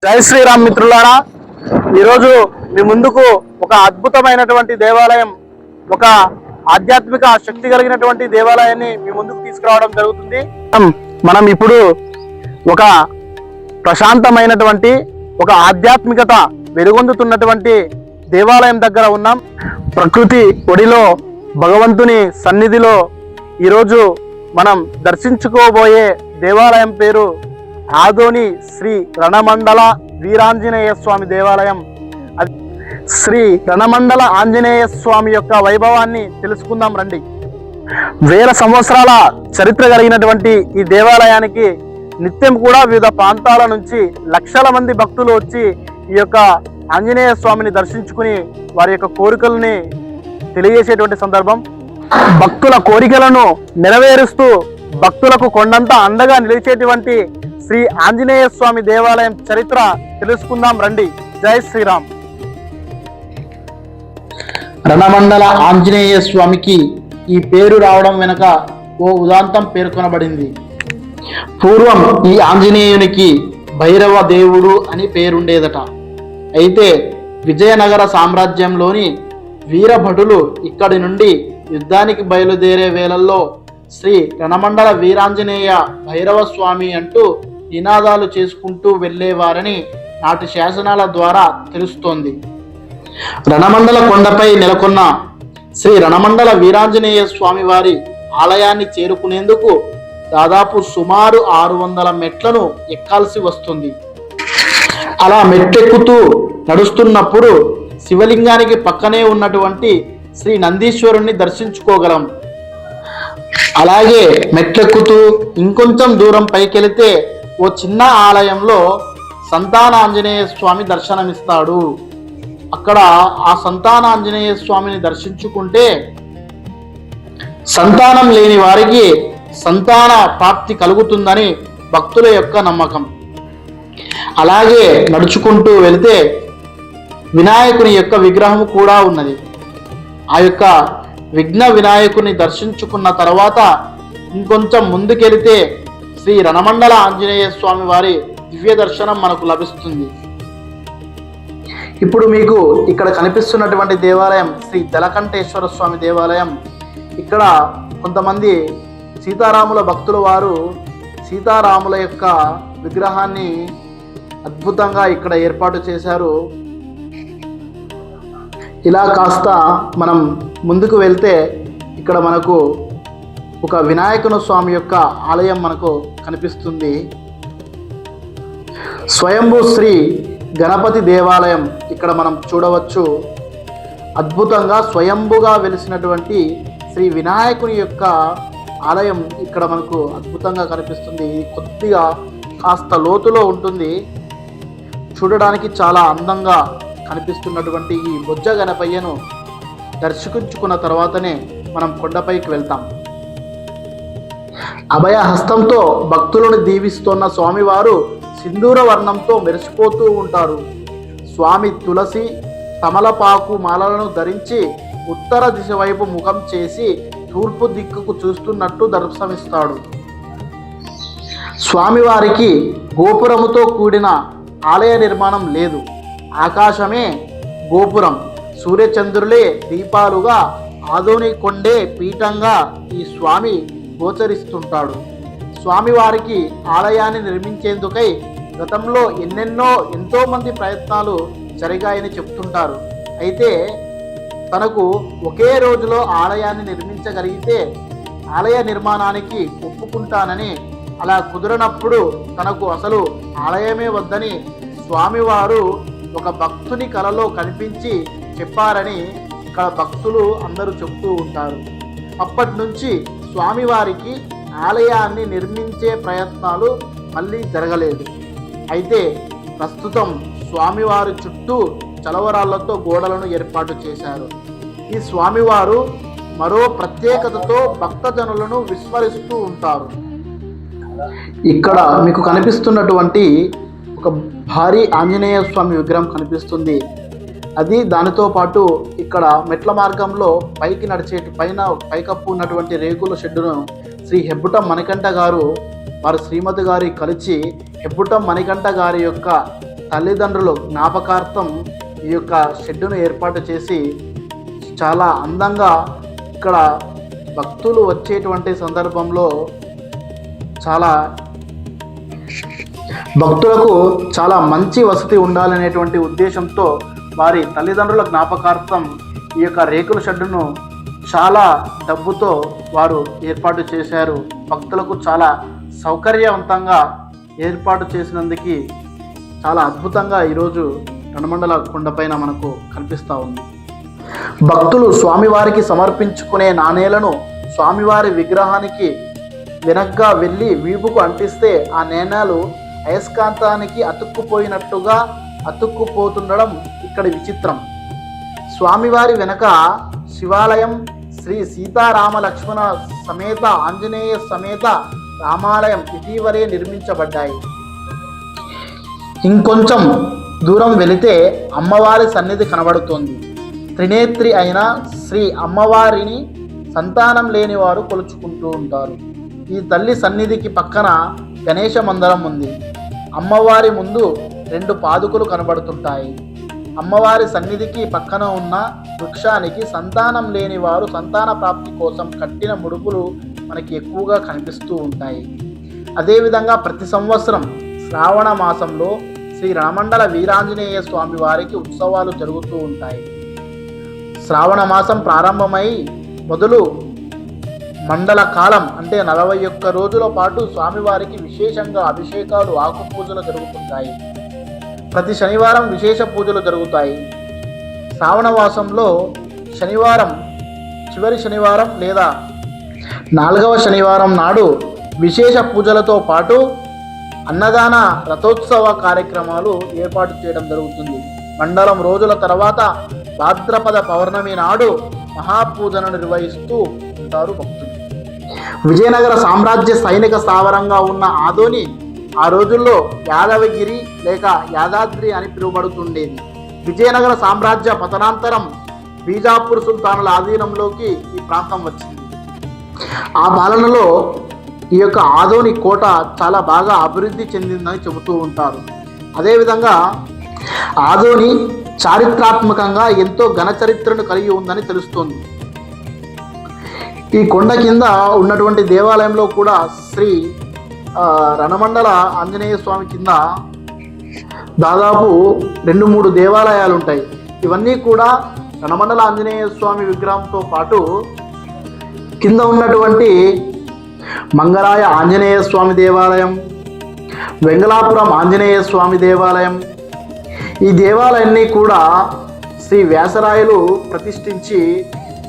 జై శ్రీరామ్ మిత్రులారా, ఈరోజు మీ ముందుకు ఒక అద్భుతమైనటువంటి దేవాలయం, ఒక ఆధ్యాత్మిక శక్తి కలిగినటువంటి దేవాలయాన్ని మీ ముందుకు తీసుకురావడం జరుగుతుంది. మనం ఇప్పుడు ఒక ప్రశాంతమైనటువంటి ఒక ఆధ్యాత్మికత వెలుగొందుతున్నటువంటి దేవాలయం దగ్గర ఉన్నాం. ప్రకృతి ఒడిలో భగవంతుని సన్నిధిలో ఈరోజు మనం దర్శించుకోబోయే దేవాలయం పేరు ఆదోని శ్రీ రణమండల వీరాంజనేయ స్వామి దేవాలయం. శ్రీ రణమండల ఆంజనేయ స్వామి యొక్క వైభవాన్ని తెలుసుకుందాం రండి. వేల సంవత్సరాల చరిత్ర కలిగినటువంటి ఈ దేవాలయానికి నిత్యం కూడా వివిధ ప్రాంతాల నుంచి లక్షల మంది భక్తులు వచ్చి ఈ యొక్క ఆంజనేయ స్వామిని దర్శించుకుని వారి యొక్క కోరికల్ని తెలియజేసేటువంటి సందర్భం. భక్తుల కోరికలను నెరవేరుస్తూ భక్తులకు కొండంత అండగా నిలిచేటువంటి శ్రీ ఆంజనేయ స్వామి దేవాలయం చరిత్ర తెలుసుకుందాం రండి. జై శ్రీరామ్. రణమండల ఆంజనేయ స్వామికి ఈ పేరు రావడం వెనుక ఓ ఉదాంతం పేర్కొనబడింది. పూర్వం ఈ ఆంజనేయునికి భైరవ దేవుడు అని పేరుండేదట. అయితే విజయనగర సామ్రాజ్యంలోని వీరభటులు ఇక్కడి నుండి యుద్ధానికి బయలుదేరే వేళల్లో శ్రీ రణమండల వీరాంజనేయ భైరవ స్వామి అంటూ నినాదాలు చేసుకుంటూ వెళ్ళేవారని నాటి శాసనాల ద్వారా తెలుస్తోంది. రణమండల కొండపై నెలకొన్న శ్రీ రణమండల వీరాంజనేయ స్వామి వారి ఆలయాన్ని చేరుకునేందుకు దాదాపు సుమారు 600 మెట్లను ఎక్కాల్సి వస్తుంది. అలా మెట్టెక్కుతూ నడుస్తున్నప్పుడు శివలింగానికి పక్కనే ఉన్నటువంటి శ్రీ నందీశ్వరుణ్ణి దర్శించుకోగలం. అలాగే మెట్లెక్కుతూ ఇంకొంచెం దూరం పైకెళితే ఓ చిన్న ఆలయంలో సంతాన ఆంజనేయ స్వామి దర్శనమిస్తాడు. అక్కడ ఆ సంతాన ఆంజనేయ స్వామిని దర్శించుకుంటే సంతానం లేని వారికి సంతాన ప్రాప్తి కలుగుతుందని భక్తుల యొక్క నమ్మకం. అలాగే నడుచుకుంటూ వెళితే వినాయకుని యొక్క విగ్రహం కూడా ఉన్నది. ఆ యొక్క విఘ్న వినాయకుని దర్శించుకున్న తర్వాత ఇంకొంచెం ముందుకెళితే శ్రీ రణమండల ఆంజనేయ స్వామి వారి దివ్య దర్శనం మనకు లభిస్తుంది. ఇప్పుడు మీకు ఇక్కడ కనిపిస్తున్నటువంటి దేవాలయం శ్రీ జలకంఠేశ్వర స్వామి దేవాలయం. ఇక్కడ కొంతమంది సీతారాముల భక్తుల వారు సీతారాముల యొక్క విగ్రహాన్ని అద్భుతంగా ఇక్కడ ఏర్పాటు చేశారు. ఇలా కాస్త మనం ముందుకు వెళ్తే ఇక్కడ మనకు ఒక వినాయకుని స్వామి యొక్క ఆలయం మనకు కనిపిస్తుంది. స్వయంభూ శ్రీ గణపతి దేవాలయం ఇక్కడ మనం చూడవచ్చు. అద్భుతంగా స్వయంభుగా వెలిసినటువంటి శ్రీ వినాయకుని యొక్క ఆలయం ఇక్కడ మనకు అద్భుతంగా కనిపిస్తుంది. కొద్దిగా కాస్త లోతులో ఉంటుంది. చూడడానికి చాలా అందంగా కనిపిస్తున్నటువంటి ఈ బొజ్జ గణపయ్యను దర్శించుకున్న తర్వాతనే మనం కొండపైకి వెళ్తాం. అభయ హస్తంతో భక్తులను దీవిస్తున్న స్వామివారు సింధూర వర్ణంతో మెరిసిపోతూ ఉంటారు. స్వామి తులసి తమలపాకు మాలలను ధరించి ఉత్తర దిశ వైపు ముఖం చేసి తూర్పు దిక్కుకు చూస్తున్నట్టు దర్శనమిస్తాడు. స్వామివారికి గోపురముతో కూడిన ఆలయ నిర్మాణం లేదు. ఆకాశమే గోపురం, సూర్యచంద్రులే దీపాలుగా ఆదోని కొండే పీఠంగా ఈ స్వామి గోచరిస్తుంటాడు. స్వామివారికి ఆలయాన్ని నిర్మించేందుకై గతంలో ఎంతో మంది ప్రయత్నాలు జరిగాయని చెప్తుంటారు. అయితే తనకు ఒకే రోజులో ఆలయాన్ని నిర్మించగలిగితే ఆలయ నిర్మాణానికి ఒప్పుకుంటానని, అలా కుదరనప్పుడు తనకు అసలు ఆలయమే వద్దని స్వామివారు ఒక భక్తుని కలలో కనిపించి చెప్పారని ఇక్కడ భక్తులు అందరూ చెప్తూ ఉంటారు. అప్పటి నుంచి స్వామివారికి ఆలయాన్ని నిర్మించే ప్రయత్నాలు మళ్ళీ జరగలేదు. అయితే ప్రస్తుతం స్వామివారి చుట్టూ చలవరాళ్లతో గోడలను ఏర్పాటు చేశారు. ఈ స్వామివారు మరో ప్రత్యేకతతో భక్తజనులను విస్మరిస్తూ ఉంటారు. ఇక్కడ మీకు కనిపిస్తున్నటువంటి ఒక భారీ ఆంజనేయ స్వామి విగ్రహం కనిపిస్తుంది. అది దానితో పాటు ఇక్కడ మెట్ల మార్గంలో పైకి పైకప్పు ఉన్నటువంటి రేకుల షెడ్డును శ్రీ హెబ్బుటం మణికంఠ గారు వారి శ్రీమతి గారి కలిసి హెబ్బుటం మణికంఠ గారి యొక్క తల్లిదండ్రులు జ్ఞాపకార్థం ఈ యొక్క షెడ్డును ఏర్పాటు చేసి చాలా అందంగా ఇక్కడ భక్తులు వచ్చేటువంటి సందర్భంలో భక్తులకు చాలా మంచి వసతి ఉండాలనేటువంటి ఉద్దేశంతో వారి తల్లిదండ్రుల జ్ఞాపకార్థం ఈ యొక్క రేకుల షెడ్డును చాలా డబ్బుతో వారు ఏర్పాటు చేశారు. భక్తులకు చాలా సౌకర్యవంతంగా ఏర్పాటు చేసినందుకు చాలా అద్భుతంగా ఈరోజు రణమండల కొండపైన మనకు కనిపిస్తూ ఉంది. భక్తులు స్వామివారికి సమర్పించుకునే నాణేలను స్వామివారి విగ్రహానికి వెనక్గా వెళ్ళి వీపుకు అంటిస్తే ఆ నాణేలు అయస్కాంతానికి అతుక్కుపోయినట్టుగా అతుక్కుపోతుండడం ఇక్కడి విచిత్రం. స్వామివారి వెనక శివాలయం, శ్రీ సీతారామ లక్ష్మణ సమేత ఆంజనేయ సమేత రామాలయం ఇటీవలే నిర్మించబడ్డాయి. ఇంకొంచెం దూరం వెళితే అమ్మవారి సన్నిధి కనబడుతోంది. త్రినేత్రి అయిన శ్రీ అమ్మవారిని సంతానం లేని వారు కొలుచుకుంటూ ఉంటారు. ఈ తల్లి సన్నిధికి పక్కన గణేశ మందిరం ఉంది. అమ్మవారి ముందు 2 పాదుకలు కనబడుతుంటాయి. అమ్మవారి సన్నిధికి పక్కన ఉన్న వృక్షానికి సంతానం లేని వారు సంతాన ప్రాప్తి కోసం కట్టిన ముడుపులు మనకి ఎక్కువగా కనిపిస్తూ ఉంటాయి. అదేవిధంగా ప్రతి సంవత్సరం శ్రావణ మాసంలో శ్రీ రణమండల వీరాంజనేయ స్వామి వారికి ఉత్సవాలు జరుగుతూ ఉంటాయి. శ్రావణ మాసం ప్రారంభమై మొదలు మండల కాలం అంటే 41 రోజుల పాటు స్వామివారికి విశేషంగా అభిషేకాలు, ఆకు పూజలు జరుగుతుంటాయి. ప్రతి శనివారం విశేష పూజలు జరుగుతాయి. శ్రావణ మాసంలో శనివారం, చివరి శనివారం లేదా 4వ శనివారం నాడు విశేష పూజలతో పాటు అన్నదాన రథోత్సవ కార్యక్రమాలు ఏర్పాటు చేయడం జరుగుతుంది. మండలం రోజుల తర్వాత భాద్రపద పౌర్ణమి నాడు మహాపూజను నిర్వహిస్తూ ఉంటారు భక్తులు. విజయనగర సామ్రాజ్య సైనిక స్థావరంగా ఉన్న ఆదోని ఆ రోజుల్లో యాదవగిరి లేక యాదాద్రి అని పిలువబడుతుండేది. విజయనగర సామ్రాజ్య పతనాంతరం బీజాపూర్ సుల్తానుల ఆధీనంలోకి ఈ ప్రాంతం వచ్చింది. ఆ పాలనలో ఈ యొక్క ఆదోని కోట చాలా బాగా అభివృద్ధి చెందిందని చెబుతూ ఉంటారు. అదేవిధంగా ఆదోని చారిత్రాత్మకంగా ఎంతో ఘన చరిత్రను కలిగి ఉందని తెలుస్తోంది. ఈ కొండ కింద ఉన్నటువంటి దేవాలయంలో కూడా శ్రీ రణమండల ఆంజనేయ స్వామి కింద దాదాపు 2-3 దేవాలయాలు ఉంటాయి. ఇవన్నీ కూడా రణమండల ఆంజనేయ స్వామి విగ్రహంతో పాటు కింద ఉన్నటువంటి మంగరాయ ఆంజనేయ స్వామి దేవాలయం, వెంగళాపురం ఆంజనేయ స్వామి దేవాలయం, ఈ దేవాలయాన్ని కూడా శ్రీ వ్యాసరాయలు ప్రతిష్ఠించి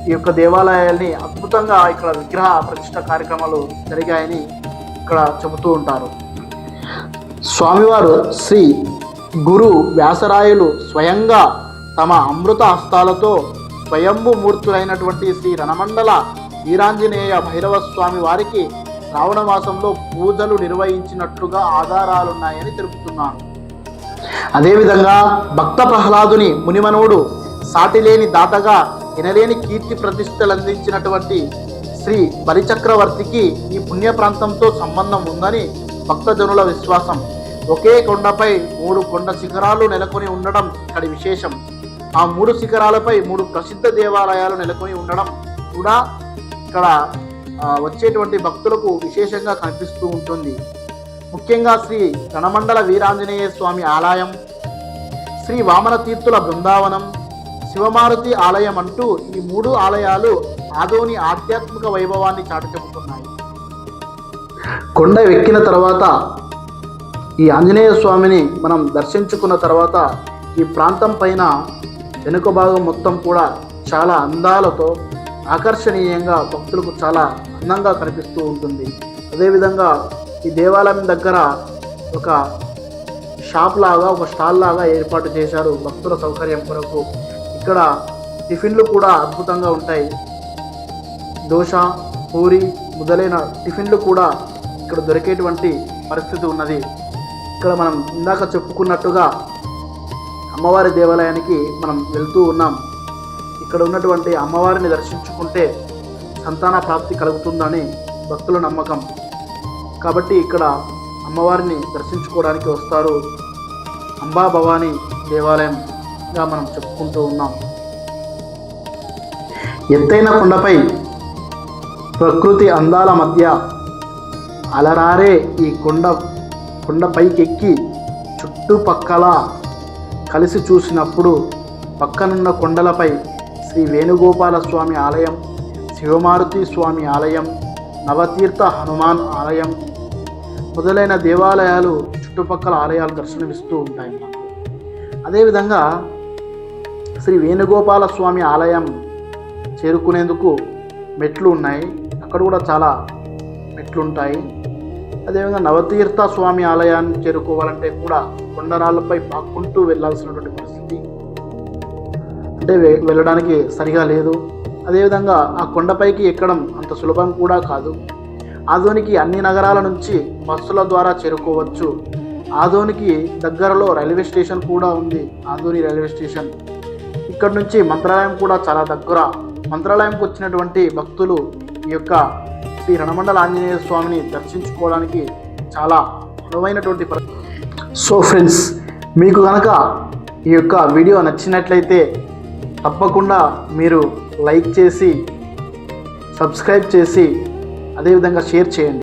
ఈ యొక్క దేవాలయాల్ని అద్భుతంగా ఇక్కడ విగ్రహ ప్రతిష్ఠ కార్యక్రమాలు జరిగాయని ఇక్కడ చెబుతూ ఉంటారు. స్వామివారు శ్రీ గురు వ్యాసరాయలు స్వయంగా తమ అమృత హస్తాలతో స్వయంభు మూర్తులైనటువంటి శ్రీ రణమండల వీరాంజనేయ భైరవ స్వామి వారికి శ్రావణ మాసంలో పూజలు నిర్వహించినట్లుగా ఆధారాలున్నాయని తెలుపుతున్నాను. అదేవిధంగా భక్త ప్రహ్లాదుని మునిమనుడు సాటిలేని దాతగా ఎనలేని కీర్తి ప్రతిష్టలు అందించినటువంటి శ్రీ బలిచక్రవర్తికి ఈ పుణ్య ప్రాంతంతో సంబంధం ఉందని భక్తజనుల విశ్వాసం. ఒకే కొండపై 3 కొండ శిఖరాలు నెలకొని ఉండడం ఇక్కడి విశేషం. ఆ 3 శిఖరాలపై 3 ప్రసిద్ధ దేవాలయాలు నెలకొని ఉండడం కూడా ఇక్కడ వచ్చేటువంటి భక్తులకు విశేషంగా కనిపిస్తూ ఉంటుంది. ముఖ్యంగా శ్రీ రణమండల వీరాంజనేయ స్వామి ఆలయం, శ్రీ వామన తీర్థుల బృందావనం, శివమారుతి ఆలయం అంటూ ఈ 3 ఆలయాలు ఆదోని ఆధ్యాత్మిక వైభవాన్ని చాటు చెబుతున్నాయి. కొండ ఎక్కిన తర్వాత ఈ ఆంజనేయ స్వామిని మనం దర్శించుకున్న తర్వాత ఈ ప్రాంతం పైన వెనుక భాగం మొత్తం కూడా చాలా అందాలతో ఆకర్షణీయంగా భక్తులకు చాలా అందంగా కనిపిస్తూ ఉంటుంది. అదేవిధంగా ఈ దేవాలయం దగ్గర ఒక షాప్ లాగా, ఒక స్టాల్ లాగా ఏర్పాటు చేశారు భక్తుల సౌకర్యం కొరకు. ఇక్కడ టిఫిన్లు కూడా అద్భుతంగా ఉంటాయి. దోశ, పూరి మొదలైన టిఫిన్లు కూడా ఇక్కడ దొరికేటువంటి పరిస్థితి ఉన్నది. ఇక్కడ మనం ఇందాక చెప్పుకున్నట్టుగా అమ్మవారి దేవాలయానికి మనం వెళ్తూ ఉన్నాం. ఇక్కడ ఉన్నటువంటి అమ్మవారిని దర్శించుకుంటే సంతాన ప్రాప్తి కలుగుతుందని భక్తుల నమ్మకం. కాబట్టి ఇక్కడ అమ్మవారిని దర్శించుకోవడానికి వస్తారు. అంబా భవానీ దేవాలయంగా మనం చెప్పుకుంటూ ఉన్నాం. ఎత్తైన కొండపై ప్రకృతి అందాల మధ్య అలరారే ఈ కొండపైకెక్కి చుట్టుపక్కల కలిసి చూసినప్పుడు పక్కనున్న కొండలపై శ్రీ వేణుగోపాల స్వామి ఆలయం, శివమారుతి స్వామి ఆలయం, నవతీర్థ హనుమాన్ ఆలయం మొదలైన దేవాలయాలు, చుట్టుపక్కల ఆలయాలు దర్శనమిస్తూ ఉంటాయి మనకు. అదేవిధంగా శ్రీ వేణుగోపాల స్వామి ఆలయం చేరుకునేందుకు మెట్లు ఉన్నాయి, అక్కడ కూడా చాలా మెట్లు ఉంటాయి. అదేవిధంగా నవతీర్థ స్వామి ఆలయాన్ని చేరుకోవాలంటే కూడా కొండరాళ్ళపై పాక్కుంటూ వెళ్ళాల్సినటువంటి పరిస్థితి, అంటే వెళ్ళడానికి సరిగా లేదు. అదేవిధంగా ఆ కొండపైకి ఎక్కడం అంత సులభం కూడా కాదు. ఆదోనికి అన్ని నగరాల నుంచి బస్సుల ద్వారా చేరుకోవచ్చు. ఆదోనికి దగ్గరలో రైల్వే స్టేషన్ కూడా ఉంది, ఆదోని రైల్వే స్టేషన్. ఇక్కడ నుంచి మంత్రాలయం కూడా చాలా దగ్గర. మంత్రాలయంకి వచ్చినటువంటి భక్తులు ఈ యొక్క శ్రీ రణమండల ఆంజనేయ స్వామిని దర్శించుకోవడానికి చాలా అనువైనటువంటి సో ఫ్రెండ్స్, మీకు కనుక ఈ యొక్క వీడియో నచ్చినట్లయితే తప్పకుండా మీరు లైక్ చేసి, సబ్స్క్రైబ్ చేసి, అదేవిధంగా షేర్ చేయండి.